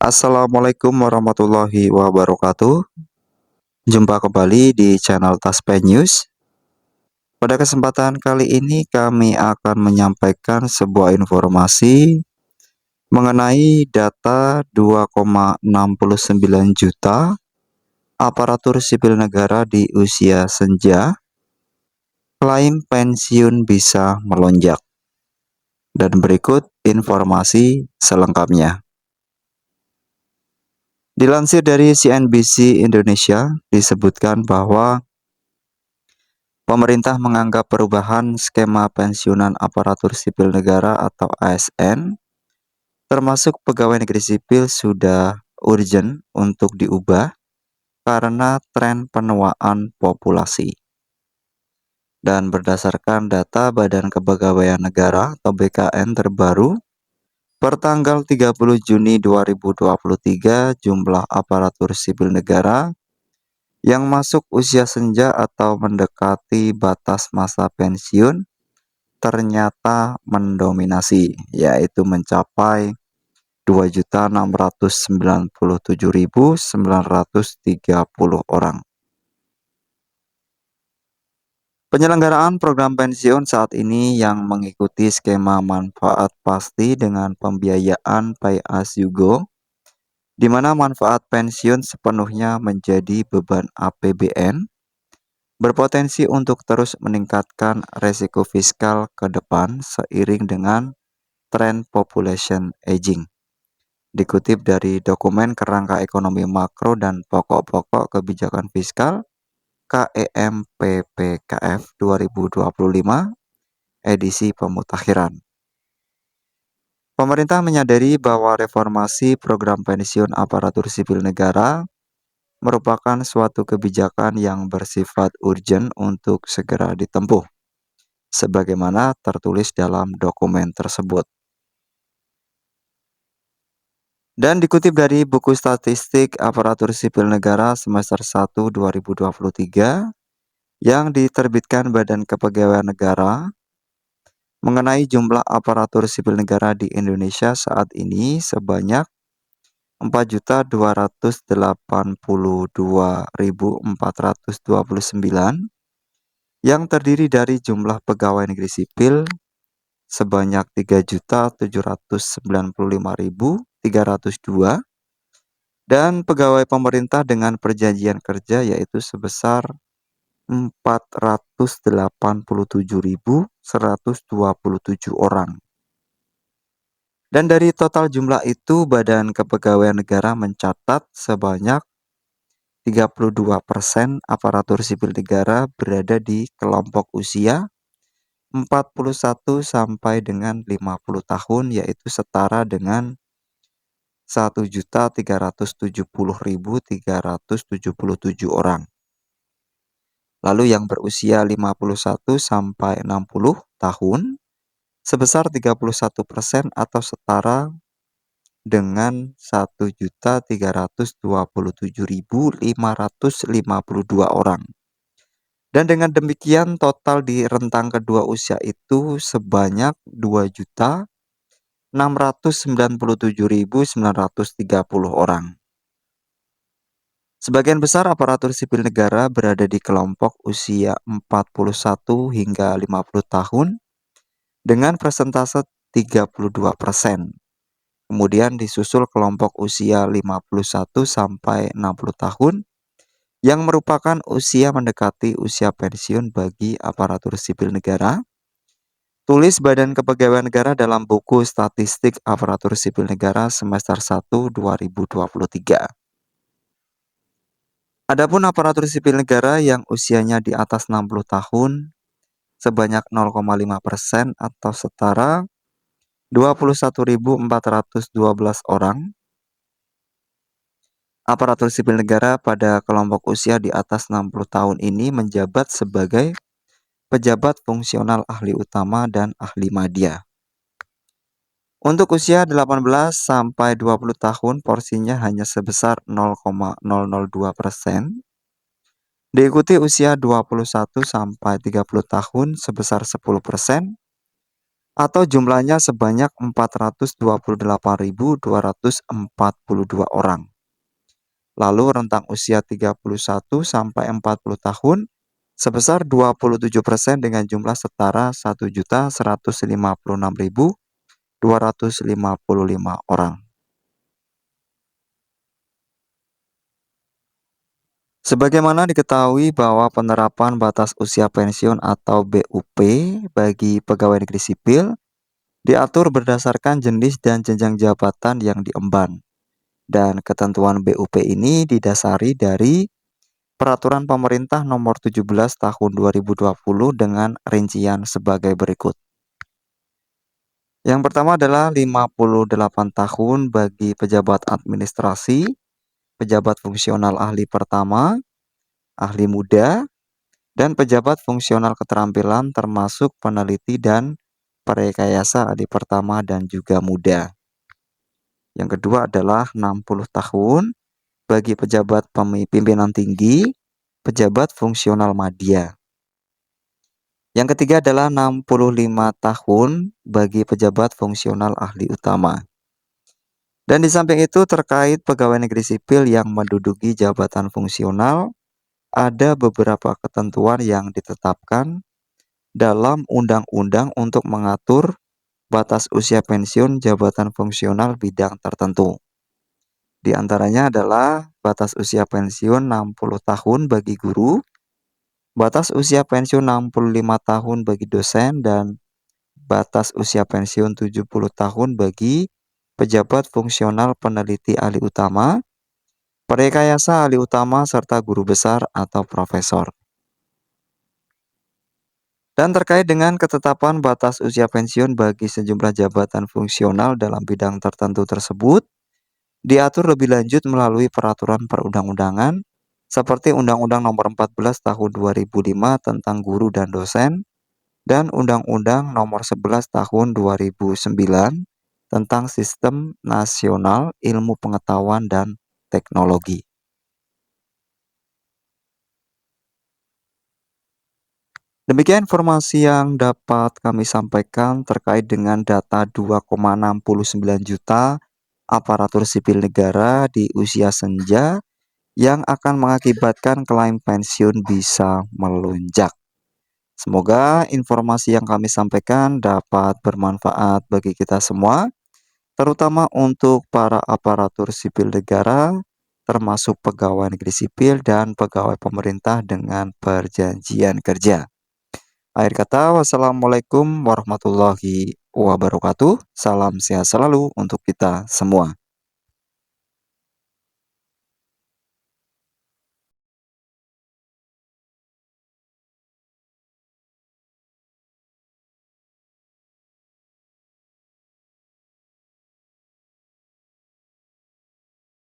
Assalamualaikum warahmatullahi wabarakatuh. Jumpa kembali di channel Taspen News. Pada kesempatan kali ini kami akan menyampaikan sebuah informasi mengenai data 2,69 juta aparatur sipil negara di usia senja klaim pensiun bisa melonjak. Dan berikut informasi selengkapnya. Dilansir dari CNBC Indonesia, disebutkan bahwa pemerintah menganggap perubahan skema pensiunan aparatur sipil negara atau ASN, termasuk pegawai negeri sipil sudah urgent untuk diubah karena tren penuaan populasi. Dan berdasarkan data Badan Kepegawaian Negara atau BKN terbaru, pertanggal 30 Juni 2023 jumlah aparatur sipil negara yang masuk usia senja atau mendekati batas masa pensiun ternyata mendominasi, yaitu mencapai 2.697.930 orang. Penyelenggaraan program pensiun saat ini yang mengikuti skema manfaat pasti dengan pembiayaan pay as you go, di mana manfaat pensiun sepenuhnya menjadi beban APBN, berpotensi untuk terus meningkatkan resiko fiskal ke depan seiring dengan tren population aging. Dikutip dari dokumen Kerangka Ekonomi Makro dan Pokok-pokok Kebijakan Fiskal KEMPPKF 2025 edisi pemutakhiran. Pemerintah menyadari bahwa reformasi program pensiun aparatur sipil negara merupakan suatu kebijakan yang bersifat urgent untuk segera ditempuh, sebagaimana tertulis dalam dokumen tersebut. Dan dikutip dari buku statistik aparatur sipil negara semester 1 2023 yang diterbitkan Badan Kepegawaian Negara mengenai jumlah aparatur sipil negara di Indonesia saat ini sebanyak 4.282.429 yang terdiri dari jumlah pegawai negeri sipil sebanyak 3.795.302 dan pegawai pemerintah dengan perjanjian kerja yaitu sebesar 487.127 orang. Dan dari total jumlah itu, Badan Kepegawaian Negara mencatat sebanyak 32% aparatur sipil negara berada di kelompok usia 41 sampai dengan 50 tahun, yaitu setara dengan 1.370.377 orang. Lalu yang berusia 51 sampai 60 tahun sebesar 31% atau setara dengan 1.327.552 orang. Dan dengan demikian total di rentang kedua usia itu sebanyak 2.697.930 orang. Sebagian besar aparatur sipil negara berada di kelompok usia 41 hingga 50 tahun dengan persentase 32%. Kemudian disusul kelompok usia 51 sampai 60 tahun yang merupakan usia mendekati usia pensiun bagi aparatur sipil negara. Tulis Badan Kepegawaian Negara dalam buku Statistik Aparatur Sipil Negara semester 1 2023. Adapun aparatur sipil negara yang usianya di atas 60 tahun sebanyak 0,5% atau setara 21.412 orang. Aparatur sipil negara pada kelompok usia di atas 60 tahun ini menjabat sebagai pejabat fungsional ahli utama dan ahli madya. Untuk usia 18 sampai 20 tahun porsinya hanya sebesar 0,002%. Diikuti usia 21 sampai 30 tahun sebesar 10%. atau jumlahnya sebanyak 428.242 orang. Lalu rentang usia 31 sampai 40 tahun sebesar 27% dengan jumlah setara 1.156.255 orang. Sebagaimana diketahui bahwa penerapan batas usia pensiun atau BUP bagi pegawai negeri sipil diatur berdasarkan jenis dan jenjang jabatan yang diemban. Dan ketentuan BUP ini didasari dari Peraturan Pemerintah Nomor 17 Tahun 2020 dengan rincian sebagai berikut. Yang pertama adalah 58 tahun bagi pejabat administrasi, pejabat fungsional ahli pertama, ahli muda, dan pejabat fungsional keterampilan termasuk peneliti dan perekayasa ahli pertama dan juga muda. Yang kedua adalah 60 tahun bagi pejabat pimpinan tinggi, pejabat fungsional madya. Yang ketiga adalah 65 tahun bagi pejabat fungsional ahli utama. Dan di samping itu terkait pegawai negeri sipil yang menduduki jabatan fungsional, ada beberapa ketentuan yang ditetapkan dalam undang-undang untuk mengatur batas usia pensiun jabatan fungsional bidang tertentu. Di antaranya adalah batas usia pensiun 60 tahun bagi guru, batas usia pensiun 65 tahun bagi dosen, dan batas usia pensiun 70 tahun bagi pejabat fungsional peneliti ahli utama, perekayasa ahli utama, serta guru besar atau profesor. Dan terkait dengan ketetapan batas usia pensiun bagi sejumlah jabatan fungsional dalam bidang tertentu tersebut, diatur lebih lanjut melalui peraturan perundang-undangan seperti Undang-Undang Nomor 14 Tahun 2005 tentang guru dan dosen dan Undang-Undang Nomor 11 Tahun 2009 tentang Sistem Nasional Ilmu Pengetahuan dan Teknologi. Demikian informasi yang dapat kami sampaikan terkait dengan data 2,69 juta aparatur sipil negara di usia senja yang akan mengakibatkan klaim pensiun bisa melonjak. Semoga informasi yang kami sampaikan dapat bermanfaat bagi kita semua, terutama untuk para aparatur sipil negara, termasuk pegawai negeri sipil dan pegawai pemerintah dengan perjanjian kerja. Akhir kata, wassalamualaikum warahmatullahi wabarakatuh. Salam sehat selalu untuk kita semua.